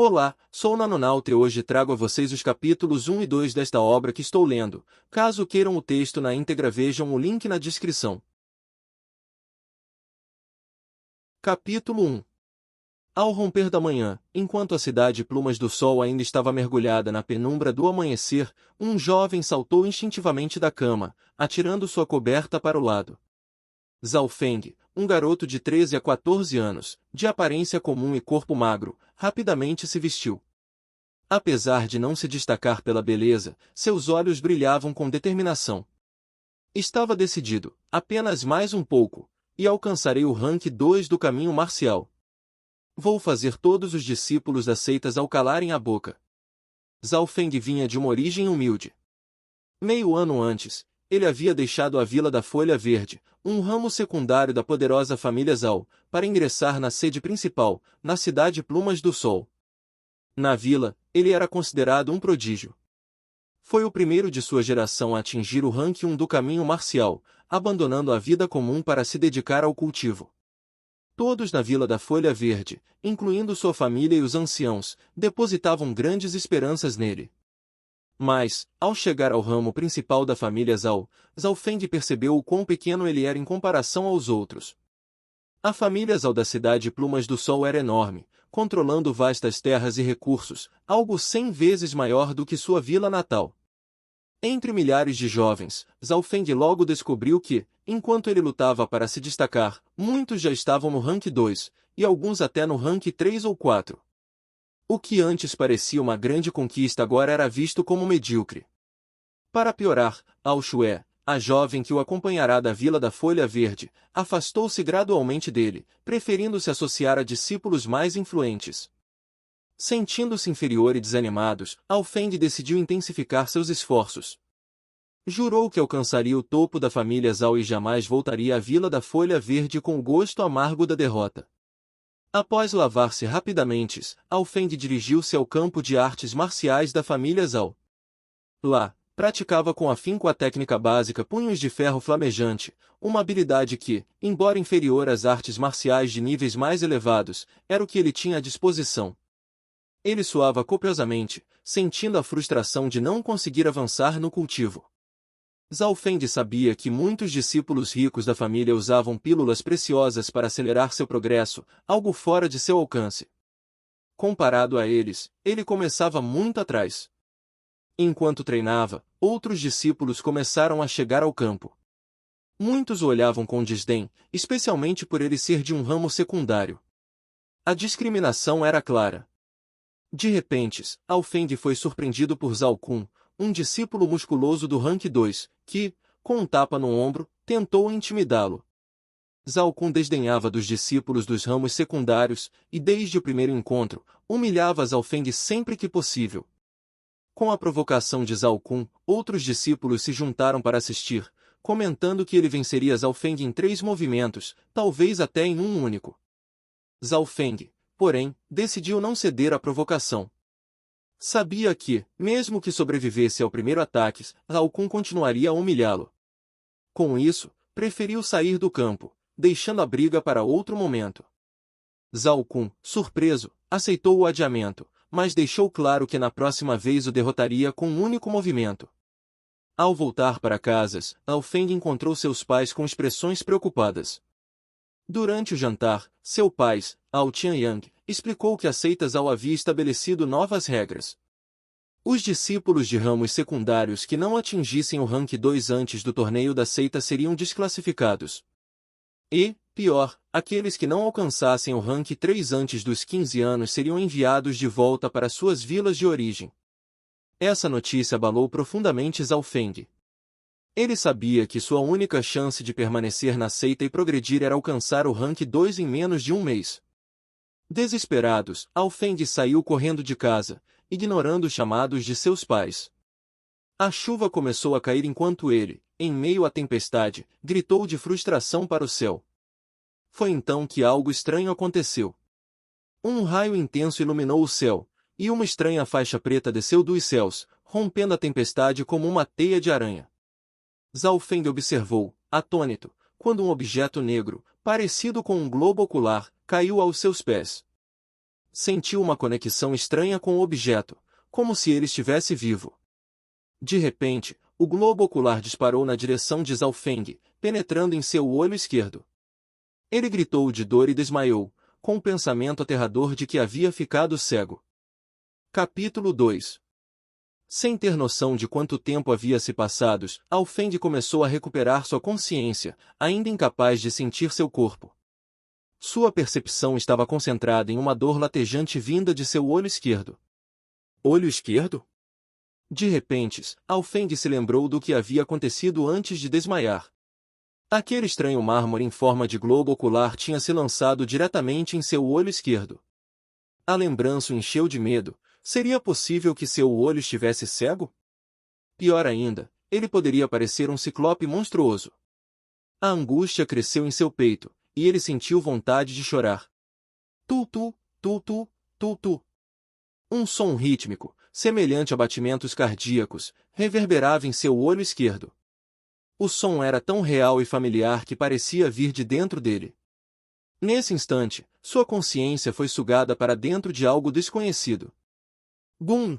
Olá, sou o Nanonauta e hoje trago a vocês os capítulos 1 e 2 desta obra que estou lendo. Caso queiram o texto na íntegra, vejam o link na descrição. Capítulo 1. Ao romper da manhã, enquanto a cidade Plumas do Sol ainda estava mergulhada na penumbra do amanhecer, um jovem saltou instintivamente da cama, atirando sua coberta para o lado. Zhao Feng, um garoto de 13 a 14 anos, de aparência comum e corpo magro, rapidamente se vestiu. Apesar de não se destacar pela beleza, seus olhos brilhavam com determinação. Estava decidido, apenas mais um pouco, e alcançarei o rank 2 do caminho marcial. Vou fazer todos os discípulos das seitas ao calarem a boca. Zhao Feng vinha de uma origem humilde. Meio ano antes, ele havia deixado a Vila da Folha Verde, um ramo secundário da poderosa família Zhao, para ingressar na sede principal, na cidade Plumas do Sol. Na vila, ele era considerado um prodígio. Foi o primeiro de sua geração a atingir o rank 1 do caminho marcial, abandonando a vida comum para se dedicar ao cultivo. Todos na Vila da Folha Verde, incluindo sua família e os anciãos, depositavam grandes esperanças nele. Mas, ao chegar ao ramo principal da família Zhao, Zhao Feng percebeu o quão pequeno ele era em comparação aos outros. A família Zhao da cidade Plumas do Sol era enorme, controlando vastas terras e recursos, algo 100 vezes maior do que sua vila natal. Entre milhares de jovens, Zhao Feng logo descobriu que, enquanto ele lutava para se destacar, muitos já estavam no rank 2, e alguns até no rank 3 ou 4. O que antes parecia uma grande conquista agora era visto como medíocre. Para piorar, Ao Xue, a jovem que o acompanhará da Vila da Folha Verde, afastou-se gradualmente dele, preferindo se associar a discípulos mais influentes. Sentindo-se inferior e desanimados, Ao Feng decidiu intensificar seus esforços. Jurou que alcançaria o topo da família Zhao e jamais voltaria à Vila da Folha Verde com o gosto amargo da derrota. Após lavar-se rapidamente, Ao Feng dirigiu-se ao campo de artes marciais da família Zhao. Lá, praticava com afinco a técnica básica punhos de ferro flamejante, uma habilidade que, embora inferior às artes marciais de níveis mais elevados, era o que ele tinha à disposição. Ele suava copiosamente, sentindo a frustração de não conseguir avançar no cultivo. Zhao Feng sabia que muitos discípulos ricos da família usavam pílulas preciosas para acelerar seu progresso, algo fora de seu alcance. Comparado a eles, ele começava muito atrás. Enquanto treinava, outros discípulos começaram a chegar ao campo. Muitos o olhavam com desdém, especialmente por ele ser de um ramo secundário. A discriminação era clara. De repente, Ao Feng foi surpreendido por Zhao Kun, um discípulo musculoso do rank 2, que, com um tapa no ombro, tentou intimidá-lo. Zhao Kun desdenhava dos discípulos dos ramos secundários e, desde o primeiro encontro, humilhava Zhao Feng sempre que possível. Com a provocação de Zhao Kun, outros discípulos se juntaram para assistir, comentando que ele venceria Zhao Feng em 3 movimentos, talvez até em um único. Zhao Feng, porém, decidiu não ceder à provocação. Sabia que, mesmo que sobrevivesse ao primeiro ataque, Zhao Kun continuaria a humilhá-lo. Com isso, preferiu sair do campo, deixando a briga para outro momento. Zhao Kun, surpreso, aceitou o adiamento, mas deixou claro que na próxima vez o derrotaria com um único movimento. Ao voltar para casa, Ao Feng encontrou seus pais com expressões preocupadas. Durante o jantar, seu pai, Ao Tianyang, explicou que a seita Zhao havia estabelecido novas regras. Os discípulos de ramos secundários que não atingissem o rank 2 antes do torneio da seita seriam desclassificados. E, pior, aqueles que não alcançassem o rank 3 antes dos 15 anos seriam enviados de volta para suas vilas de origem. Essa notícia abalou profundamente Zhao Feng. Ele sabia que sua única chance de permanecer na seita e progredir era alcançar o rank 2 em menos de um mês. Desesperados, Ao Feng saiu correndo de casa, ignorando os chamados de seus pais. A chuva começou a cair enquanto ele, em meio à tempestade, gritou de frustração para o céu. Foi então que algo estranho aconteceu. Um raio intenso iluminou o céu, e uma estranha faixa preta desceu dos céus, rompendo a tempestade como uma teia de aranha. Zhao Feng observou, atônito, quando um objeto negro, parecido com um globo ocular, caiu aos seus pés. Sentiu uma conexão estranha com o objeto, como se ele estivesse vivo. De repente, o globo ocular disparou na direção de Zhao Feng, penetrando em seu olho esquerdo. Ele gritou de dor e desmaiou, com o pensamento aterrador de que havia ficado cego. Capítulo 2. Sem ter noção de quanto tempo havia se passado, Zhao Feng começou a recuperar sua consciência, ainda incapaz de sentir seu corpo. Sua percepção estava concentrada em uma dor latejante vinda de seu olho esquerdo. Olho esquerdo? De repente, Zhao Feng se lembrou do que havia acontecido antes de desmaiar. Aquele estranho mármore em forma de globo ocular tinha se lançado diretamente em seu olho esquerdo. A lembrança o encheu de medo. Seria possível que seu olho estivesse cego? Pior ainda, ele poderia parecer um ciclope monstruoso. A angústia cresceu em seu peito, e ele sentiu vontade de chorar. Tu-tu, tu-tu, tu-tu. Um som rítmico, semelhante a batimentos cardíacos, reverberava em seu olho esquerdo. O som era tão real e familiar que parecia vir de dentro dele. Nesse instante, sua consciência foi sugada para dentro de algo desconhecido. Bum!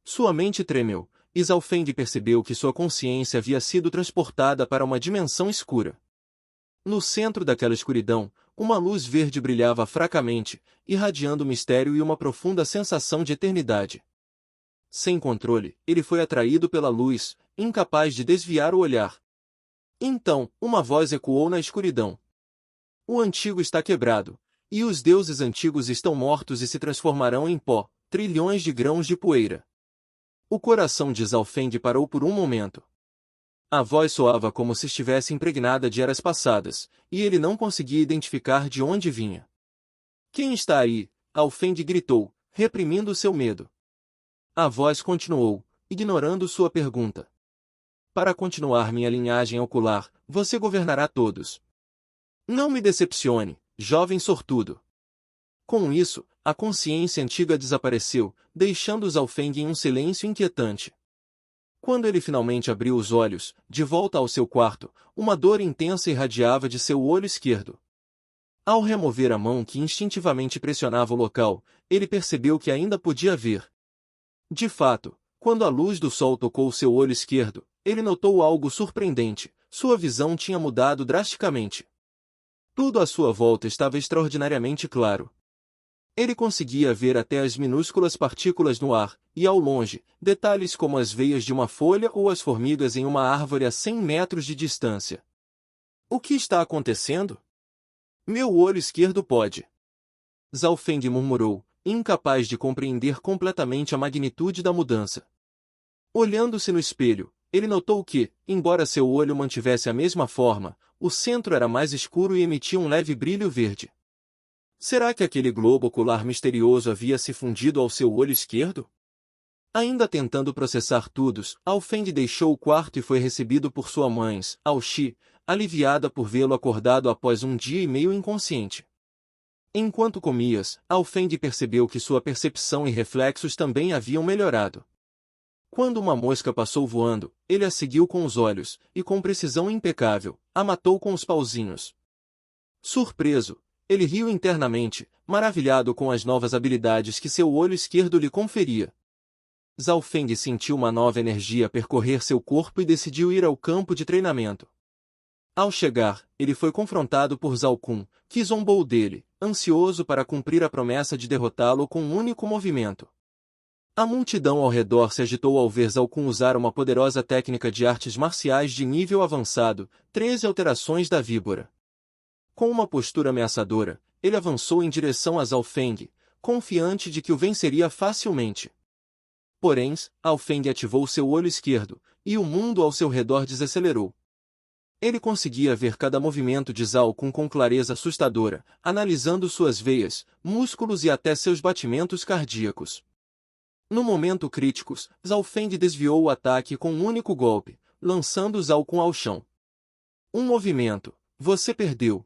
Sua mente tremeu, e Zhao Feng percebeu que sua consciência havia sido transportada para uma dimensão escura. No centro daquela escuridão, uma luz verde brilhava fracamente, irradiando mistério e uma profunda sensação de eternidade. Sem controle, ele foi atraído pela luz, incapaz de desviar o olhar. Então, uma voz ecoou na escuridão. O antigo está quebrado, e os deuses antigos estão mortos e se transformarão em pó, trilhões de grãos de poeira. O coração de Zhao Feng parou por um momento. A voz soava como se estivesse impregnada de eras passadas, e ele não conseguia identificar de onde vinha. Quem está aí? Zhao Feng gritou, reprimindo seu medo. A voz continuou, ignorando sua pergunta. Para continuar minha linhagem ocular, você governará todos. Não me decepcione, jovem sortudo. Com isso, a consciência antiga desapareceu, deixando Zhao Feng em um silêncio inquietante. Quando ele finalmente abriu os olhos, de volta ao seu quarto, uma dor intensa irradiava de seu olho esquerdo. Ao remover a mão que instintivamente pressionava o local, ele percebeu que ainda podia ver. De fato, quando a luz do sol tocou seu olho esquerdo, ele notou algo surpreendente: sua visão tinha mudado drasticamente. Tudo à sua volta estava extraordinariamente claro. Ele conseguia ver até as minúsculas partículas no ar, e ao longe, detalhes como as veias de uma folha ou as formigas em uma árvore a 100 metros de distância. O que está acontecendo? Meu olho esquerdo pode. Zhao Feng murmurou, incapaz de compreender completamente a magnitude da mudança. Olhando-se no espelho, ele notou que, embora seu olho mantivesse a mesma forma, o centro era mais escuro e emitia um leve brilho verde. Será que aquele globo ocular misterioso havia se fundido ao seu olho esquerdo? Ainda tentando processar tudo, Zhao Feng deixou o quarto e foi recebido por sua mãe, Ao Shi, aliviada por vê-lo acordado após um dia e meio inconsciente. Enquanto comias, Zhao Feng percebeu que sua percepção e reflexos também haviam melhorado. Quando uma mosca passou voando, ele a seguiu com os olhos, e com precisão impecável, a matou com os pauzinhos. Surpreso, ele riu internamente, maravilhado com as novas habilidades que seu olho esquerdo lhe conferia. Zhao Feng sentiu uma nova energia percorrer seu corpo e decidiu ir ao campo de treinamento. Ao chegar, ele foi confrontado por Zhao Kun, que zombou dele, ansioso para cumprir a promessa de derrotá-lo com um único movimento. A multidão ao redor se agitou ao ver Zhao Kun usar uma poderosa técnica de artes marciais de nível avançado, 13 alterações da víbora. Com uma postura ameaçadora, ele avançou em direção a Zhao Feng, confiante de que o venceria facilmente. Porém, Zhao Feng ativou seu olho esquerdo, e o mundo ao seu redor desacelerou. Ele conseguia ver cada movimento de Zhao Kun com clareza assustadora, analisando suas veias, músculos e até seus batimentos cardíacos. No momento crítico, Zhao Feng desviou o ataque com um único golpe, lançando Zhao Kun ao chão. Um movimento. Você perdeu,